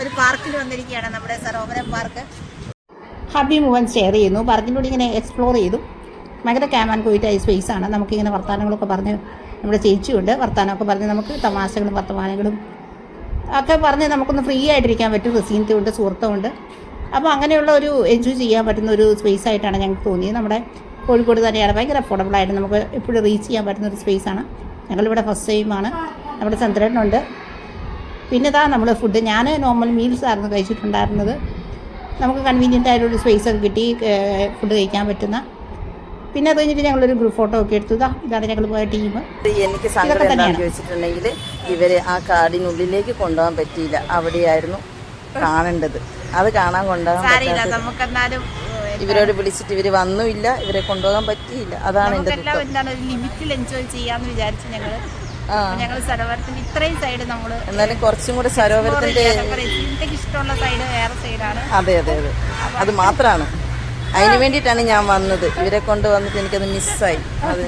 ഒരു പാർക്കിൽ വന്നിരിക്കുകയാണ്, നമ്മുടെ Sarovaram park. Happy movement share ചെയ്യുന്നു. പാർക്കിലൂടെ ഇങ്ങനെ എക്സ്പ്ലോർ ചെയ്തു. ഭയങ്കര ക്യാം ആൻഡ് ക്വയറ്റായ സ്പേസാണ്. നമുക്കിങ്ങനെ വർത്തമാനങ്ങളൊക്കെ പറഞ്ഞ് നമ്മുടെ ചേച്ചിയുണ്ട്, വർത്തമാനമൊക്കെ പറഞ്ഞ് നമുക്ക് തമാശകളും വർത്തമാനങ്ങളും ഒക്കെ പറഞ്ഞ് നമുക്കൊന്ന് ഫ്രീ ആയിട്ടിരിക്കാൻ പറ്റും. റസീനത്തുണ്ട്, സുഹൃത്തുമുണ്ട്. അപ്പോൾ അങ്ങനെയുള്ള ഒരു എൻജോയ് ചെയ്യാൻ പറ്റുന്ന ഒരു സ്പേസായിട്ടാണ് ഞങ്ങൾക്ക് തോന്നിയത്. നമ്മുടെ കോഴിക്കോട് തന്നെയാണ്. ഭയങ്കര അഫോർഡബിളായിട്ട് നമുക്ക് എപ്പോഴും റീച്ച് ചെയ്യാൻ പറ്റുന്നൊരു സ്പേസാണ്. ഞങ്ങളിവിടെ ഫസ്റ്റ് ടൈമാണ്. നമ്മുടെ ചന്ദ്രനുണ്ട്. പിന്നെ ഇതാ നമ്മൾ ഫുഡ്, ഞാൻ നോർമൽ മീൽസ് ആയിരുന്നു കഴിച്ചിട്ടുണ്ടായിരുന്നത്. നമുക്ക് കൺവീനിയൻ്റ് ആയിട്ടൊരു സ്പേസൊക്കെ കിട്ടി ഫുഡ് കഴിക്കാൻ പറ്റുന്ന. പിന്നെ അത് കഴിഞ്ഞിട്ട് ഞങ്ങളൊരു ഗ്രൂപ്പ് ഫോട്ടോ ഒക്കെ എടുത്തു. ഇതാണ് ഞങ്ങൾ പോയ ടീം. എനിക്ക് സങ്കടം എന്താണെന്ന് ചോദിച്ചിട്ടുണ്ടെങ്കിൽ ഇവരെ ആ കാടിനുള്ളിലേക്ക് കൊണ്ടുപോകാൻ പറ്റിയില്ല. അവിടെയായിരുന്നു കാണേണ്ടത്. അത് കാണാൻ കൊണ്ടുപോകാൻ ഇവരോട് വിളിച്ചിട്ട് ഇവർ വന്നുമില്ല, ഇവരെ കൊണ്ടുപോകാൻ പറ്റിയില്ല. അതാണ് എൻ്റെ ലിമിറ്റിൽ എൻജോയ് ചെയ്യാന്ന് വിചാരിച്ചു ഞങ്ങൾ സരോവരത്തിന്റെ ഇത്രയും സൈഡ് നമ്മൾ എന്നാലും കുറച്ചും കൂടെ സരോവരത്തിന്റെ ഇഷ്ടമുള്ള സൈഡ് വേറെ സൈഡാണ്. അതെ അതെ അതെ, അത് മാത്രമാണ്. അതിന് വേണ്ടിയിട്ടാണ് ഞാൻ വന്നത്. ഇവരെ കൊണ്ട് വന്നിട്ട് എനിക്കത് മിസ്സായി. അത്